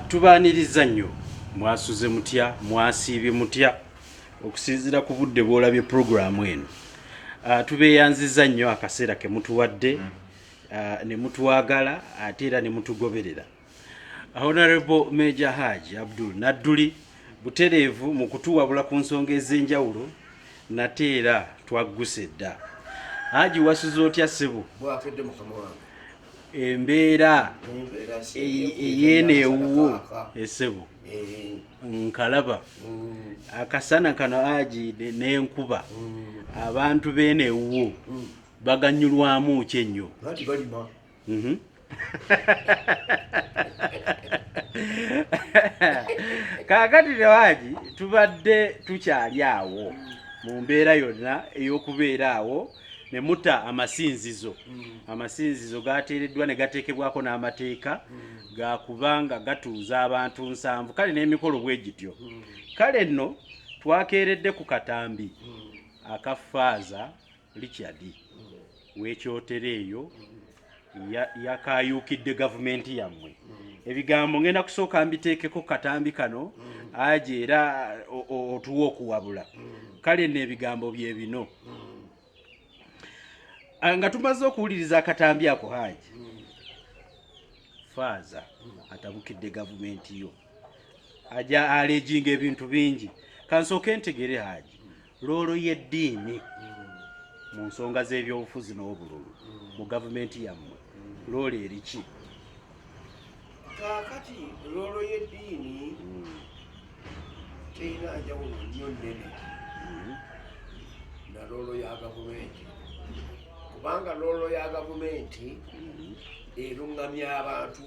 Tubaaniriza nnyo mwasuze mutya mwasiibye mutya okusinziira ku budde bw'olabye puroguraamu eno. Tubeeyanziza nnyo akaseera ke mutuwadde ne mutwagala ate era ne mutugoberera. Honorable Major Haji Abdul Nadduli butereevu mu kutuwabula ku nsonga ez'enjawulo nate era twagguse dda. Haji wasuze otya ssebo? Bwakedde mukama wange. Embeera ey'eneewuwo essebo nkalaba akasana kano Haji n'enkuba abantu b'eneewuwo baganyulwamu ki ennyo. Nati balima. Kaakati ne Haji tubadde tukyali awo mu mbeera yonna ey'okubeera awo ne muta amasinzizo. Amasinzizo gateereddwa ne gateekebwako n'amateeka ga kubanga gatuuza abantu 7 kale n'emikolo bwe gityo. Kale nno twakeeredde ku katambi akafaaza Richard w'ekyotere eyo yakayuukidde gavumenti yammwe. Ebigambo ngenda kusooka mbiteekeko katambi kano Haji era otuwa okuwabula. Kale nno ebigambo bye bino. Nga tumaze okuwuliriza akatambi ako Haji, faaza atabukidde gavumenti yo ajja alejinga ebintu bingi. Kansooke ntegere Haji, loolo y'eddiini mu nsonga z'ebyobufuzi n'obululu mu gavumenti yammwe loolo eriki? Kaakati loolo y'eddiini terina njawulo nnyo nnene na loolo ya gavumenti, kubanga loolo ya gavumenti erungamya abantu,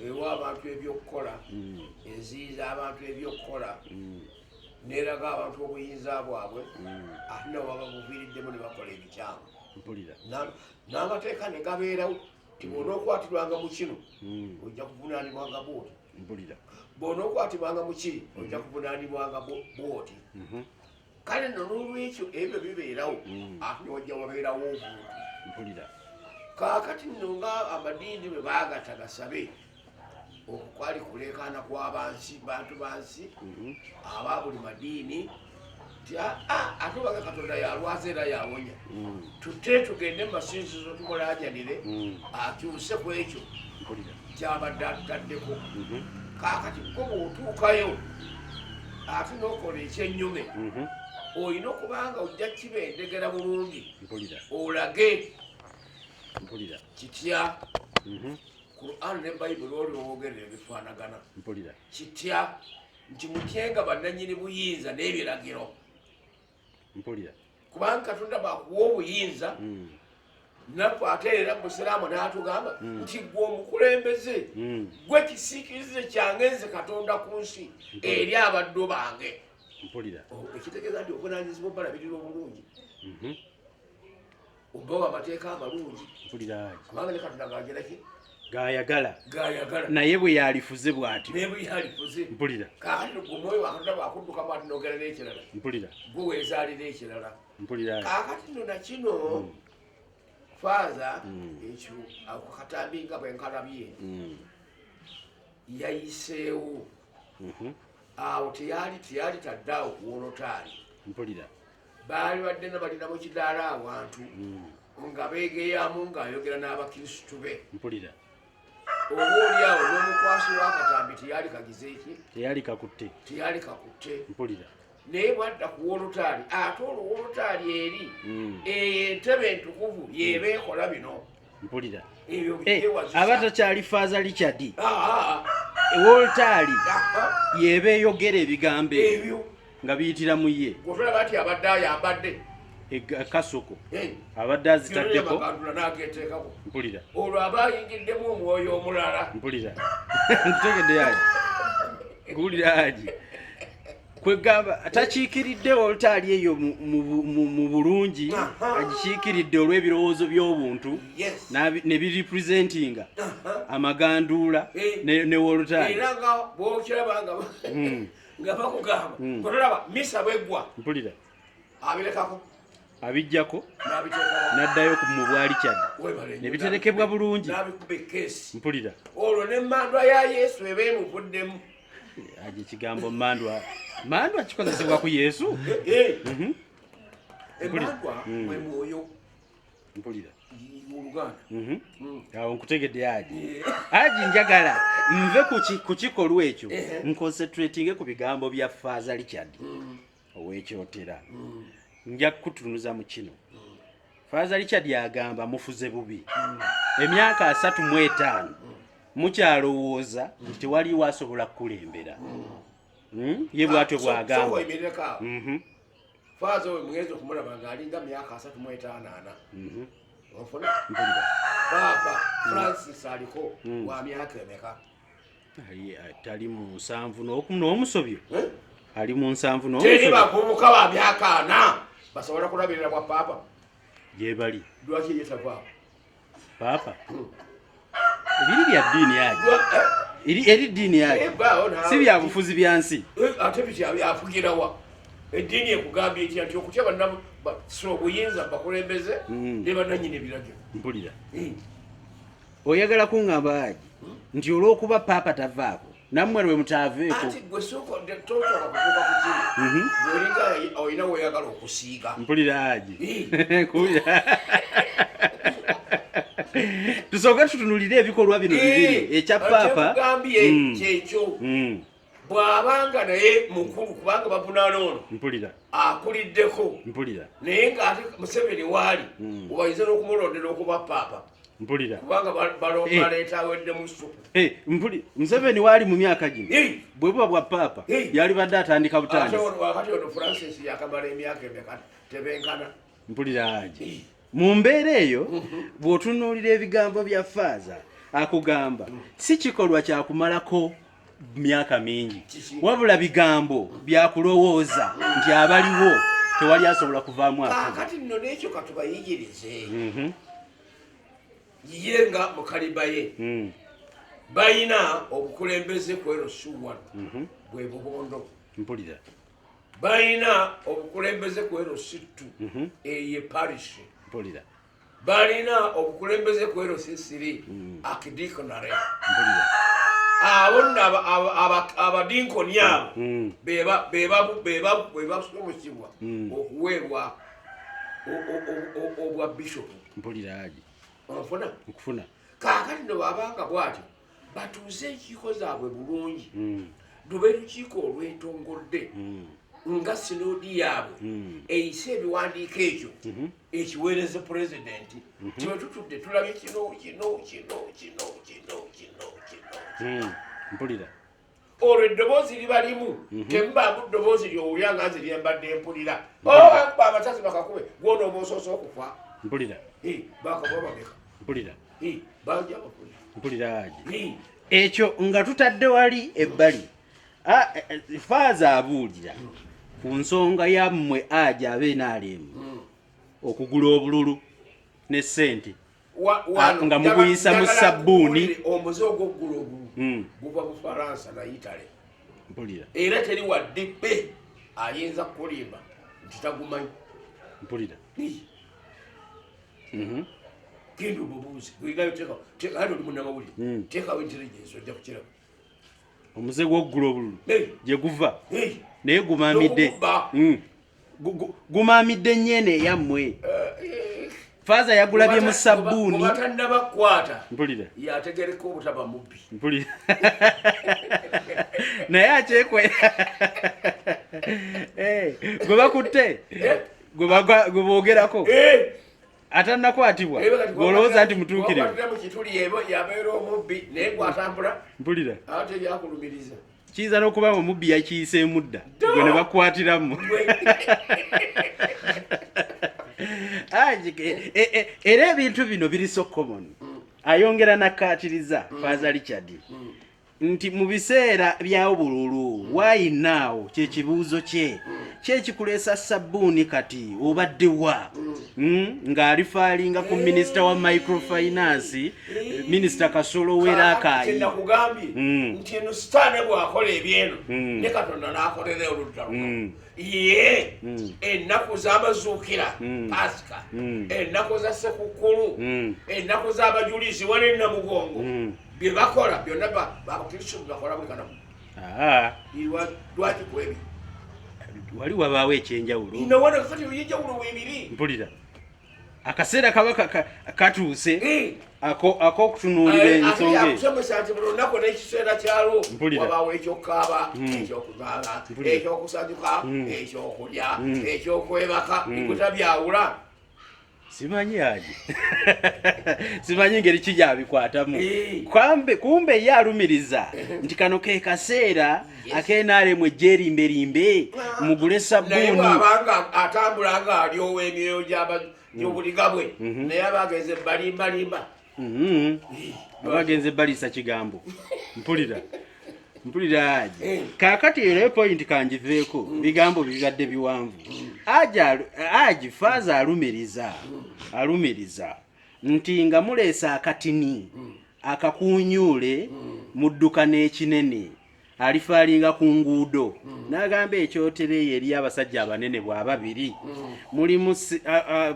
ewa abantu ebyokukola, eziyiza abantu ebyokukola, n'eraga abantu obuyinza bwabwe ate nabo baba buviiriddemu ne bakola ebikyamu. N'amateeka ne gabeerawo ti bw'onookwatibwanga mu kino ojja kuvunaanibwanga bwoti, bw'onookwatibwanga mu kiri ojja kuvunaanibwanga bwoti. Kale nno n'olwekyo ebyo bibeerawo ate ne wajja wabeerawo obuntu. Kaakati nno nga amadiini bwe baagatagasabe okukwali kuleekaana kw'abansi bantu bansi aba buli madiini ti ate obaga Katonda yalwaza era yawonya, tutte tugende mu masinzizo tumulaajanire akyuse ku ekyo kyabadde atutaddeko. Kaakati ko bw'otuukayo ate n'okola ekyennyume olina okubanga ojja kibendegera bulungi olage kitya Quran ne Bible oli owogerera ebifaanagana kitya nti mutyenga bannannyini buyinza n'ebiragiro, kubanga Katonda bwakuwa obuyinza naffe ate era musiraamu n'atugamba nti gwe omukulembeze gwe kisiikirize kyange nze Katonda ku nsi eri abaddu bange. Ekitegeeza nti obuvunaanyizibwa obalabirira obulungi, obawa amateeka amalungi, kubanga ne Katonda gageraki gayagala naye bwe yalifuze bw'atyo. Mpulira kaakati gwe omwoyo wa Katonda bwakuddukamu ate n'ogera n'ekirala, gwe weezaalira ekirala. Kaakati nno na kino faaza ekyo ako katambi nga bwe nkalabye yayiseewo awo teyali taddaawo ku wolotaali. Baali badde na balina mu kidaala awantu nga beegeyamu ng'ayogera n'abakirisitu be. Oba oli awo n'omukwasi w'akatambi teyali kagize ki? Teyali kakutte. Naye bwadda ku wolotaali ate olwo wolotaali eri eyo entebe entukuvu y'eba ekola bino. Aba takyali faaza Richard, wolotaali y'eba eyogera ebigambo ebyo nga biyitira mu ye. Otulaba nti abadde ayambadde kasoko abadde azitaddeko n'ageteekako. Olwo aba ayingiddemu omwoyo omulala. Ntegedde Haji, kuwulira Haji kwegamba takiikiridde wolotaali eyo mu bulungi, agikiikiridde olw'ebirowoozo by'obuntu ne birepresentinga amaganduula ne wolotaali. Era nga bw'okirabanga nga bakugamba kotolaba misa bweggwa abirikako abijjako n'abiteeka n'addayo ku mu bwali kyadde ne biterekebwa bulungi n'abikuba ekkeesi mpulira olwo n'emmandwa ya yesu eba emuvuddemu aje ekigambo mandwa kikozesebwa ku yesu emmandwa bwe mwoyo mpulira oluganda awo nkutegedde aji njagala nve ku kikolwa ekyo nconcentratinge ku bigambo bya Father Richard ow'ekyotera nja kutunuza mu kino Father Richard yagamba mufuze bubi emyaka 35 mukyalowooza nti tewaliwo asobola kukulembera ye bwatyo bwagamba Father we mwezo kumulaba ng'alinga myaka 35 ofuna mpulira Papa Francis aliko wa myaka emeka tali mu 7 n'omusobyo ali mu 7 teri n'omusobyo bakubuka ba myaka 4 basobola kulabirira kwa papa yebali lwaki yetava papa ebiri bya ddiini yake eri ddiini yake si bya bufuzi bya nsi ate byafugirawa eddiini ekugambye ekya nti okutya bannamu so obuyinza bakulembeze ne bannannyini ebiragiro mpulira oyagala kuŋŋamba aji nti olw'okuba papa tavaako nammwe lwe mutaaveeko ati gwe sooka totoka kukuba ku kiri bw'olinga olina weeyagala okusiiga mpulira aji tusooke tutunulire ebikolwa bino bibiri ekya papa kugambye kyekyo bw'abanga naye mukulu kubanga bavunaana ono mpulira akuliddeko mpulira naye ng'ate Museveni waali obayinza n'okumulondera okuba papa mpulira kubanga baleeta awedde mu supu mpulira Museveni waali mu myaka gino bwe buba bwa papa yali badde atandika butandisi wakati ono Francis yakamala emyaka emeka tebenkana mpulira aje mu mbeera eyo bw'otunuulira ebigambo bya Father akugamba si kikolwa kyakumalako myaka mingi wabula bigambo byakulowooza nti abaliwo tewali asobola kuvaamu kati nno n'ekyo katubayigirize ye nga mukaliba ye bayina obukulembeze kwero suwano bwe bubondo mpulira bayina obukulembeze kwero situ eye parish mpulira balina obukulembeze kwero sisiri akidikonare mpulira abonna abadinkoni abo bebasomesibwa okuweerwa obwa bishopu mpulira aji onfuna nkufuna kaakati no babanga bwatyo batuuze enkiiko zaabwe bulungi lube lukiiko olwetongodde nga sinodi yaabwe eyise ebiwandiiko ekyo ekiweereze pulezidenti tiwe tutudde tulabye kino mpulira olwo eddoboozi libalimu temubaamu ddoboozi lyowulya nga nze lyembadde mpulira oba amasasi bakakube gwona oba osoosa okufa mpulira bakakuba bameka mpulira bangi abafuna mpulira aji ekyo nga tutadde wali ebbali Father abuulira ku nsonga yammwe aja abenaalimu okugula obululu ne ssente nga muguyisa mu sabbuuni omuze ogw'oggula obululu guva mu Faransa na Italy mpulira era teri wadde bbe ayinza kulimba nti tagumanyi mpulira genda obubuuzi bwegayo teeka hali oli munnamawulire teekawo intelligence ojja kukiraba omuze gw'oggula obululu gye guva naye gumamidde gumamidde nnyene eyammwe Father yagulabye mu sabbuuni batannabakwata mpulira yategereka obutaba mubbi mpulira naye akyekwe gwe bakutte gwe boogerako atannakwatibwa gw'olowooza nti mutuukirivu mukituli yabeera omubbi naye gwatambula mpulira ate byakulumiriza kiyinza n'okuba omubbi yakiyiseemu dda gwe ne bakwatiramu era ebintu bino biri so common ayongera nakkaatiriza Father Richard nti mu biseera bya obululu why now kyekibuuzo kye kyekikuleesa sabbuuni kati obadde wa ng'alifalinga ku minisita wa microfinance minisita Kasolo Werakayi nakugambye nti eno sitaane bw'akola ebyeno ne Katonda n'akolera oludda luno ye ennaku z'amazuukira pasika ennaku za Ssekukkulu ennaku z'abajulizi wane Namugongo bye bakola byonna bakristo bakola buli kanaku lwaki kwebyo wali wabaawo ekyenjawulo inawana kati yenjawulo weebiri mpulira akaseera kaba katuuse ak'okutunuulira ensonga akusomesa nti buli lunaku n'ekiseera kyalwo wabaawo ekyokukaaba ekyokuzaala ekyokusanyuka ekyokulya ekyokwebaka bikuta byawula simanyi aje simanyi ngeri kijabikwatamu kumbe ye alumiriza nti kano ke kaseera ak'NRM ejjerimberimbe mugule sabbuuni abanga atambula nga alyowa emyoyo gy'obuliga bwe naye abagenze balimbalimba abagenze baliisa kigambo mpulira aje kaakati era point kanjiveeko bigambo bibadde biwanvu aji faaza alumiriza nti nga muleesa akatini akakuunyuule mudduka n'ekinene alifaalinga ku nguudo n'agamba ekyotereyo eri abasajja abanene bw'ababiri mulimu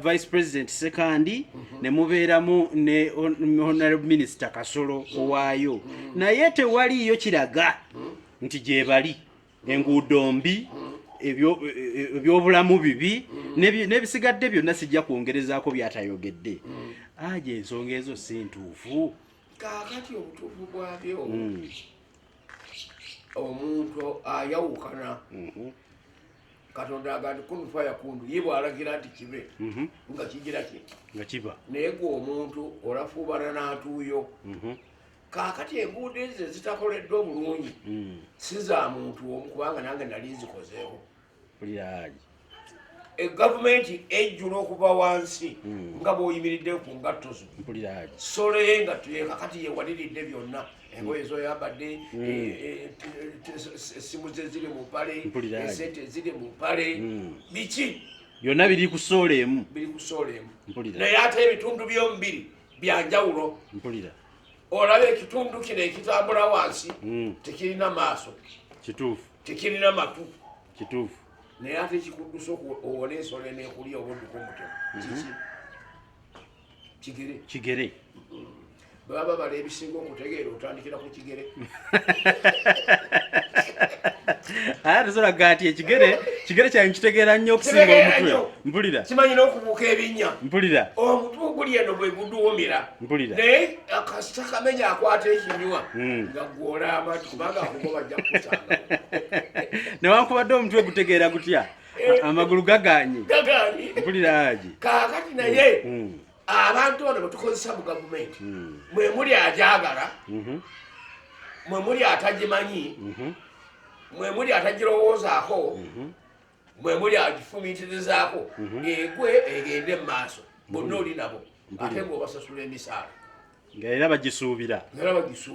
vice president sekandi ne mubeeramu ne honorable minister Kasolo owaayo naye tewaliyo kiraga nti gye bali enguudo mbi ebyobulamu bibi n'ebisigadde byonna sijja kwongerezaako byatayogedde aje ensonga ezo si ntuufu kaakati obutuufu bwabyo omuntu ayawukana Katonda agandi kunu yakundu ye bw'alagira nti kibe nga kigira kiti nga kiba naye gwe omuntu olafuubana n'atuuyo kaakati enguudo ezo ezitakoleddwa obulungi si za muntu omu kubanga nange nali nzikozeewo egavumenti ejjula okuva wansi nga bw'oyimiridde ku ngatto zo soloye engatto ye kakati yewaliridde byonna engoye zoyambadde essimu ze ziri mu mpale esente ziri mu mpale biki byonna biri ku soola emu naye ate ebitundu by'omubiri byanjawulo olaba ekitundu kino ekitambula wansi tekirina maaso tekirina matu naye ate ekikuddusa owona ensolo eneekulya obudduka omutemu kigere baba bala ebisinga okutegeera otandikira ku kigere tosobola ati ekigere kyange kitegeera nnyo okusinga omutwe mpulira kimanyi n'okubuuka ebinnya mpulira omutwe oguli eno bwe guduumira naye akasita kamenya akwata ekinywa nga gwolama kubanga akugo bajja kukusanga newankubadde omutwe gutegeera gutya amagulu gaganye mpulira aji kaakati naye abantu bano betukozesa mu gavumenti mwe muli ajagala mwe muli atagimanyi mwe muli atagirowoozaako mwe muli agifumiitirizaako egwe egende mu maaso bonna oli nabo ate ng'obasasula emisaala ngaera bagisuubira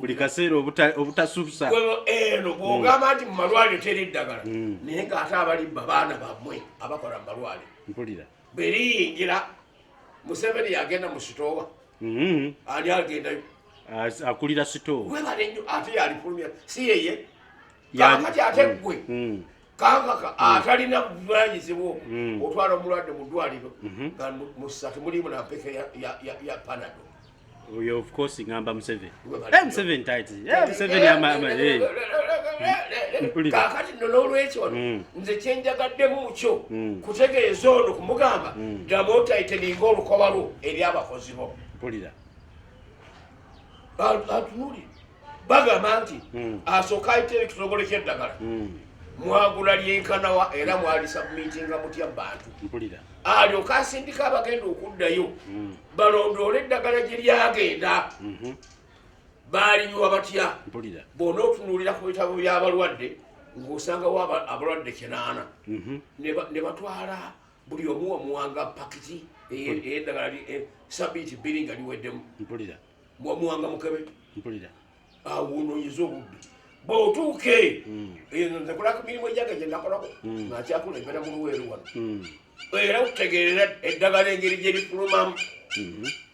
buli kaseera obutasuusa eno bw'ogamba nti mu malwaliro teri eddagala naye ng'ate abali babaana bammwe abakola mu malwaliro beriyingira Museveni yagenda mu sitoowa ani agendayo akulira sitoowa webale nnyo ate yalifulumya si yeye kaakati ate ggwe kankaka atalina buvunanyizibwa otwala omulwadde mu ddwaliro nga musatu mulimu nampeka ya panado oyo of course ngamba Museveni Museveni tight Museveni kaakati nno n'olwekyo nze kyenjagaddemu mukyo kutegeeza ono kumugamba ddamu otayiteninga olukoba lwo eri abakozi bo atunulire bagamba nti asooka ayite ekitongole ky'eddagala mwagula lyenkanawa era mwali submitinga mutya bantu alyoka asindika abagenda okuddayo balondoole eddagala gye lyagenda baalinywa batya bona otunuulira ku bitabo by'abalwadde ng'osangawo abalwadde 8 ne batwala buli omu wamuwanga pakiti ey'eddagala sabiiti 2 nga liweddemu wamuwanga mukebe awunoyiza obudde bw'otuuke nze kulaka mirimu ejange gye nakolako ng'akyakulembera mu luweeru wano era okutegeerera eddagala engeri gye lifulumamu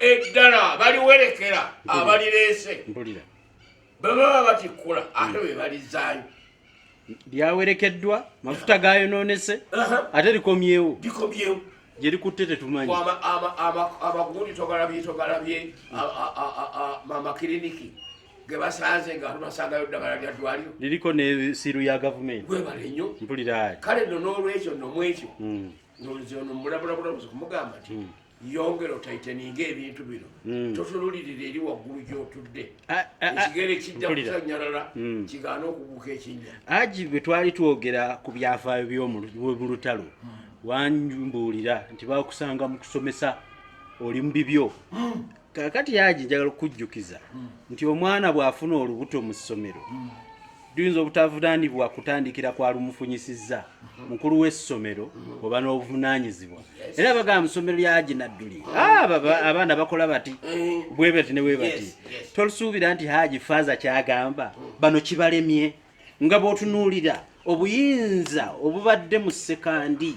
eddala baliwerekera abalireese bebaba batikkula ate be balizaayo lyawerekeddwa mafuta gayonoonese ate likomyewo gye likutte tetumanyi amagundi togalabye amakiriniki ge basanze nga basangayo ddagala lya ddwaliro liriko n'esiru ya gavumenti gwebale nnyo mpuliraali kale nno n'olwekyo nno mwekyo noluziono mulabulabulabuzi kumugamba nti yongera otayiteninga ebintu bino totululirira eri waggulu gy'otudde ekigere kijja kusanyalala kigaana okubuuka ekinnya aji bwe twali twogera ku byafaayo by'omu lutalo wanjumbuulira nti bakusanga mu kusomesa oli mu bibyo kakati yaji njagala okujjukiza nti omwana bw'afuna olubuto mu ssomero tuyinza obutavunaanibwa kutandikira kwalumufunyisizza mukulu w'essomero oba n'obuvunaanyizibwa era bagamba mu ssomero lyaji nadduli abaana bakola bati bwe bati ne bwe bati tolusuubira nti haji faaza kyagamba bano kibalemye nga bw'otunuulira obuyinza obubadde mu sekandi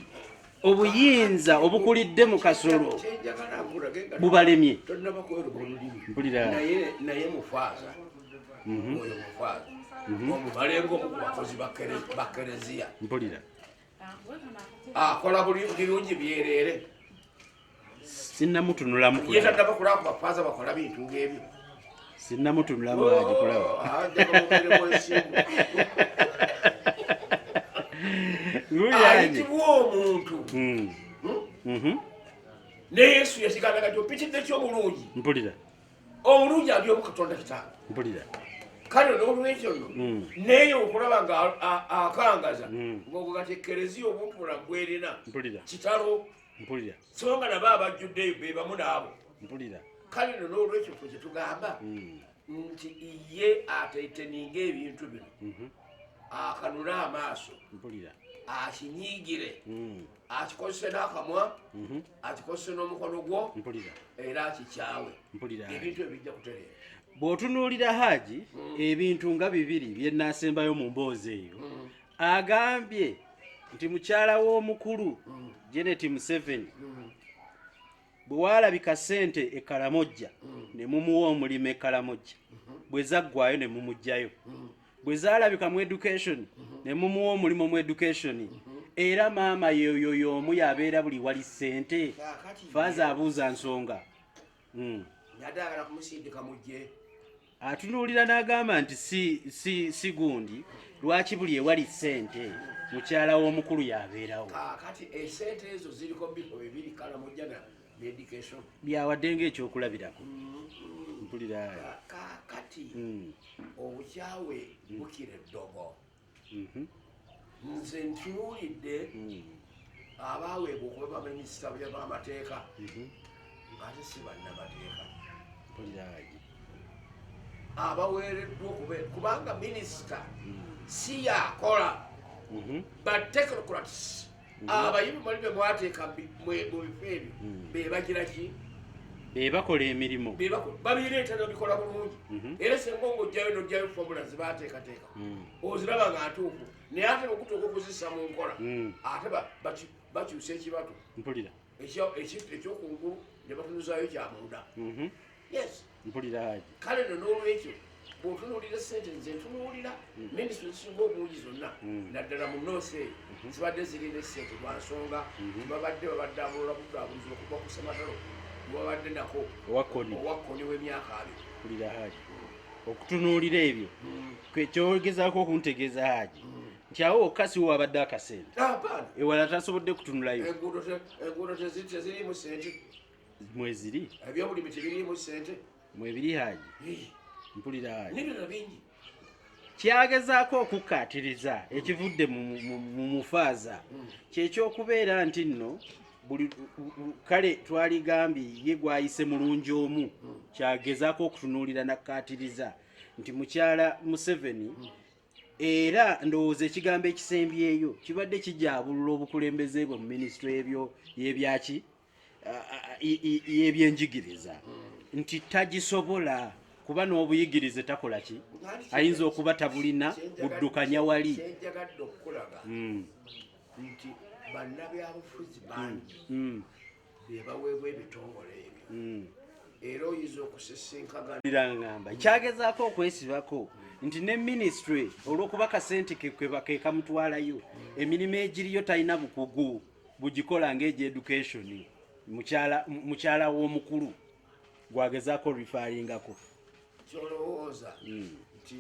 obuyinza obukulidde mu kasolo bubalemye naye mufaaza oyo mufaaza omubalengo mukubakozi bakereziya mpulira akola bulungi byerere sinnamutunulamu yetadda bakulaba kubafaaza bakola bintu ng'ebyo sinnamutunulamu agikulaba ayitibwa omuntu ne yesu yasiganaga ti opitidde ky'omulungi mpulira omulungi ali omu katonda kitange mpulira kale n'olwekyo nno neyo okulaba nga akangaza ng'okugatekerezia obuntu bulamu bwerina kitalo so nga nabo abajjuddeyo be bamu naabo kale no n'olwekyo ffe kye tugamba nti ye ateiteninga ebintu bino akanule amaaso akinyiigire akikozese n'akamwa akikozese n'omukono gwo era akikyawe ebintu ebijja kutereera bw'otunuulira haji ebintu nga bibiri bye naasembayo mu mboozi eyo agambye nti mukyala w'omukulu Janet Museveni bwe waalabika ssente e Kalamojja ne mumuwa omulimu e Kalamojja bwe zaggwayo ne mumuggyayo bwe zaalabika mu education ne mumuwa omulimu mu education era maama yoyo y'omu yabeera buli wali ssente faaza abuuza nsonga nadagala kumusindika mujje atunuulira n'agamba nti si gundi lwaki buli ewali ssente mukyala w'omukulu yabeerawo kati esente ezo ziriko bifo bibiri Kalamojja na education byawadde ng'ekyokulabirako mpulira kati obukyawe bukira eddogo nze ntunuulidde abaaweebwa okuba baminisita b'amateeka ate si bannamateeka abaweereddwa kubanga minisita si yakola but technocrats abayivu mali be mwateeka mu bifo ebyo be bagira ki be bakola emirimu babireeta nobikola bulungi era senga ng'ojjayo n'ojjayo fomula zibateekateeka oziraba nga ntuufu naye ate okutuuka okuzissa mu nkola ate bakyusa ekibato ekyokungulu ne batunuzaayo kyamunda yes kale no n'olwekyo bw'otunuulira ssente nze ntunuulira minisitule zisinga obungi zonna naddala mu noosi eyo zibadde zirina essente lwa nsonga babadde abulula budaabulizi okuva ku sematalo babadde nako owakoni w'emyaka abiri okutunuulira ebyo kyogezaako okuntegeeza haji nti awo okasi wabadde akasente ewala tasobodde kutunulayo enguudo teziriimu ssente mweziri ebyobulimi tebiriimu ssente mwebiri haji mpulira haji n'ebirala bingi kyagezaako okukkaatiriza ekivudde mu mufaaza kyekyokubeera nti nno kale twaligambye ye gwayise mulungi omu kyagezaako okutunuulira nakkaatiriza nti mukyala Museveni era ndowooza ekigambo ekisembyeyo kibadde kijaabulula obukulembeze bwe mu minisitule ebyo y'ebyaki y'ebyenjigiriza nti tagisobola kuba n'obuyigirize takola ki ayinza okuba tabulina buddukanya wali kyenjagadde okukulaga nti bannabyabufuzi bangi be baweebwa ebitongole ebyo era oyinza okusisinkagana kyagezaako okwesibako nti ne ministry olw'okuba kasente ke kamutwalayo emirimu egiriyo talina bukugu bugikola ng'egi education mukyala w'omukulu gwagezaako rifaringako kyolowooza nti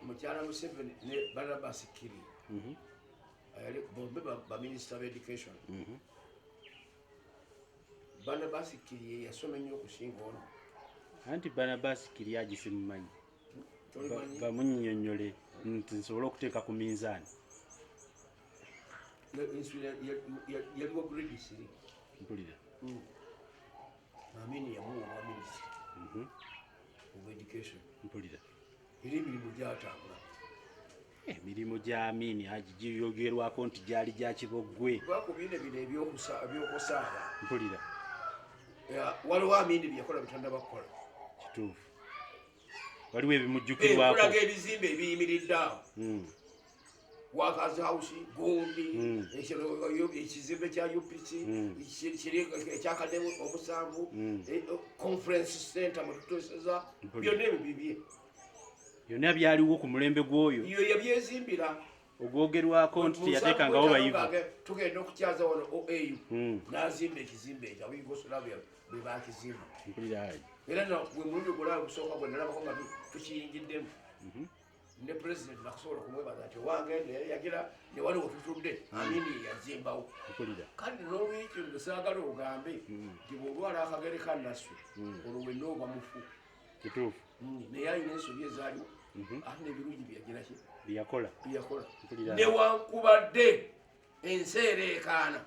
mukyala Museveni ne Barnabas Kiri bombi baminisita of education Barnabas Kiri yasoma nnyo okusinga ono anti Barnabas Kiri agisimumanyi bamunnyonnyole nti nsobole okuteeka ku minzaani yaliwo grade 3 mpulira amini yamuwa wa minisita of education mpulira era emirimu gyatambula emirimu gya Amini giyogerwako nti gyali gya kiboggwe lwakubine bino ebyokusaaba mpulira waliwo Amini byeyakola bitanda bakukola kituufu waliwo ebimujjukirwako ekulaga ebizimbe ebiyimiridde awo Workers House, Gundi, ekizimbe kya UPC, ekyakademu omusanvu, conference center mututuuseza byonna ebyo bibye byonna byaliwo ku mulembe gw'oyo iyo yabyezimbira ogwogerwako nti teyateekangawo bayivu tugenda okukyaza wano OAU n'azimba ekizimbe ekyo Yugoslavia bwe bakizimba era bwe mulundi ogulala gusooka gwe nalabako nga tukiyingiddemu ne president nakusobola okumwebaza nti owange yagira ne waliwo tutudde Amini yazimbawo kandi n'olwekyo ngesaagala ogambe nti bw'olwala akagere ka Nasswi olwo wenna oba mufu kituufu naye alina ensobi ezaaliwo ate n'ebirungi byagiraki byakola newankubadde ensi ereekaana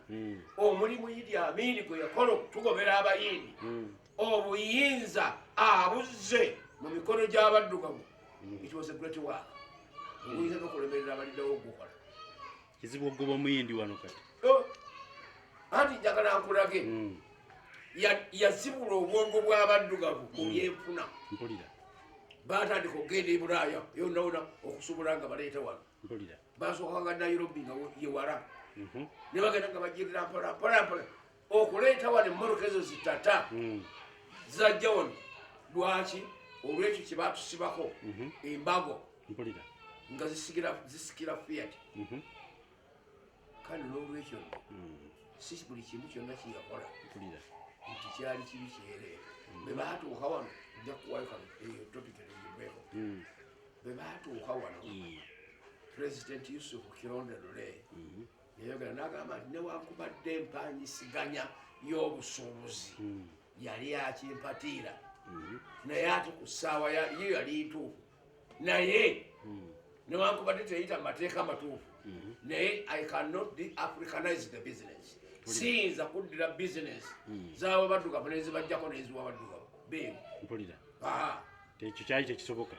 omulimu Idi Amini gwe yakola okutugobera abayindi obuyinza abuzze mu mikono gy'abaddugavu. It was a great work. Oyinza n'okulemerera abaliddewo okukola kizibu okugoba omuyindi wano kati anti njagala nkulage yazibula obwongo bw'abaddugavu mu byenfuna mpulira baatandika okugenda e Bulaaya yonna wonna okusobola nga baleeta wano basookanga Nairobi nga yewala ne bagenda nga bajirira mpolampola okuleeta wano emmotoka ezo zitata zajja wano lwaki olwekyo kye baatusibako embago mpulira nga zisikira Fiat kandi n'olwekyo si buli kintu kyonna kiyakola mpulira nti kyali kibi kyereere bwe baatuuka wano nja kuwayo eyo topic eyogeeko bwe baatuuka wano President Yusuf Kironde Lule yayogera n'agamba nti newankubadde empanyisiganya y'obusuubuzi yali akimpatiira naye ate ku ssaawa yo yali ntuufu naye newankubadde teyita mu mateeka amatuufu naye I cannot de-Africanize the business siyinza kuddira business z'abo baddugavu nezibajjako neziwa baddugavu beewu mpulira ekyo kyali tekisoboka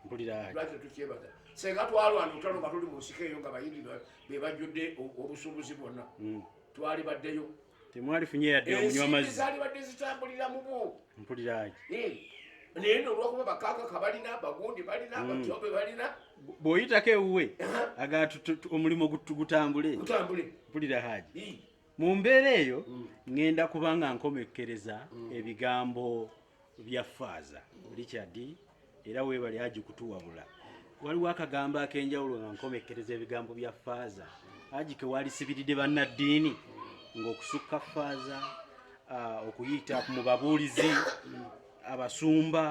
mpulira lwaki tukyebaza senga twalwana olutalo nga tuli mu nsiko eyo nga bayindi be bajjudde obusuubuzi bwonna twali baddeyo temwalifunye yadde omunywa amazzi zaali badde zitambulira mu bwo mpulira naye olwokuba bakaaka kabalina bagundi balina abatyobe balina bw'oyitako ewuwe aga omulimu gutambule mpulira Haji mu mbeera eyo ŋŋenda kuba nga nkomekkereza ebigambo bya Faaza Richard era weebali Haji kutuwabula waliwo akagambo ak'enjawulo nga nkomekkereza ebigambo bya Faaza Haji ke waalisibiridde bannaddiini ng'okusukka Faaza okuyita mu babuulizi abasumba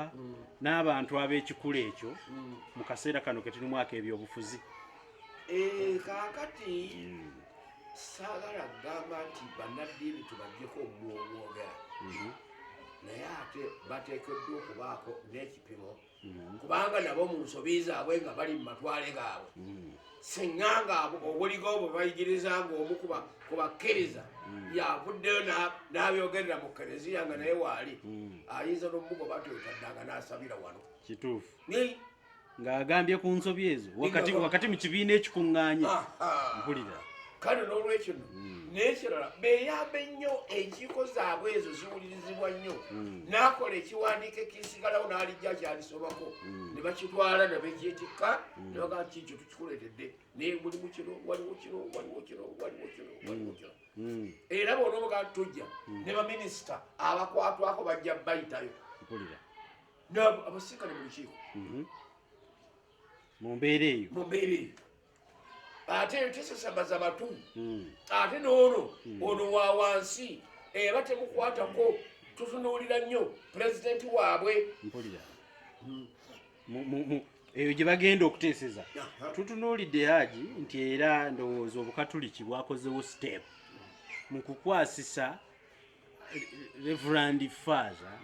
n'abantu ab'ekikula ekyo mu kaseera kano ke tulimu ak'ebyobufuzi kaakati saagala kugamba nti bannaddiini tubaggyeko omwogera naye ate bateekeddwa okubaako n'ekipimo kubanga nabo mu nsobi zaabwe nga bali mu matwale gaabwe seŋŋanga obuligo bwe bayigiriza ng'omu kubakkiriza yavuddeyo n'abyogerera mu kereziya nga naye waali ayinza n'omugoba atoyetaddanga n'asabira wano kituufu ng'agambye ku nsobi ezo wakati mu kibiina ekikuŋŋaanye mpulira kale n'olwekyo n'ekirala beeyambe nnyo enkiiko zaabwe ezo ziwulirizibwa nnyo n'akola ekiwandiiko ekisigalawo n'alijja kyalisomako ne bakitwala ne bekyetikka ne bagamba kikyo tukikuleetedde naye mulimu kino waliwo kino waliwo kino waliwo kino waliwo kino era bonaobaga tujja ne baminisita abakwatwako bajja bayitayo abasinkane mu lukiiko mu mbeera eyo ate tesesabaza batu ate n'ono ono wa wansi eba temukwatako tutunuulira nnyo pulezidenti waabwe eyo gye bagenda okuteeseza tutunuulidde Haji nti era ndowooza obukatuliki bwakozewo step mu kukwasisa Reverend Father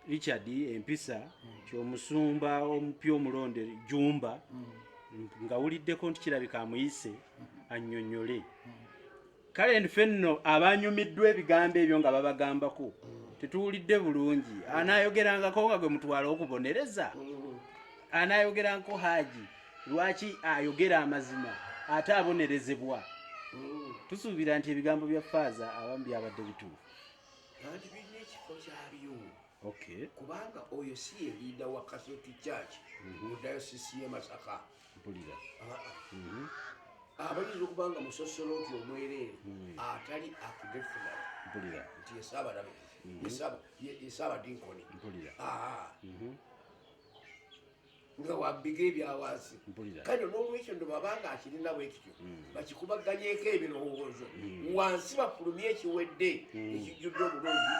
Richard Empisa kyomusumba omupya omulonde Jumba nga wuliddeko nti kirabika amuyise annyonnyole kale nfe nno abanyumiddwa ebigambo ebyo nga babagambako tetuwulidde bulungi anaayogerangako nga gwe mutwala okubonereza anaayogerangako Haji lwaki ayogera amazima ate abonerezebwa tusuubira nti ebigambo bya Father abamu byabadde bituufu anti birina ekifo kyabyo okay kubanga oyo si ye liida wa Catholic Church mu dayosisi y'e Masaka mpulira abayinza okuba nga musosoloti omwereere atali akudefunala mpulira nti yesaabadinkoni mpulira nga wabiga ebyawansi kale n'olwekyo ndo babanga akirina bwekityo bakikubaganyeko ebirowoozo wansi bafulumye ekiwedde ekijjudde obulungi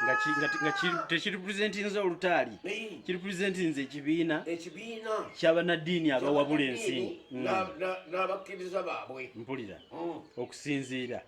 nga tekiripurezentinze olutaali kiripurezentinze ekibiina ky'abanaddiini abawabula ensi n'abakkiriza baabwe mpulira okusinziira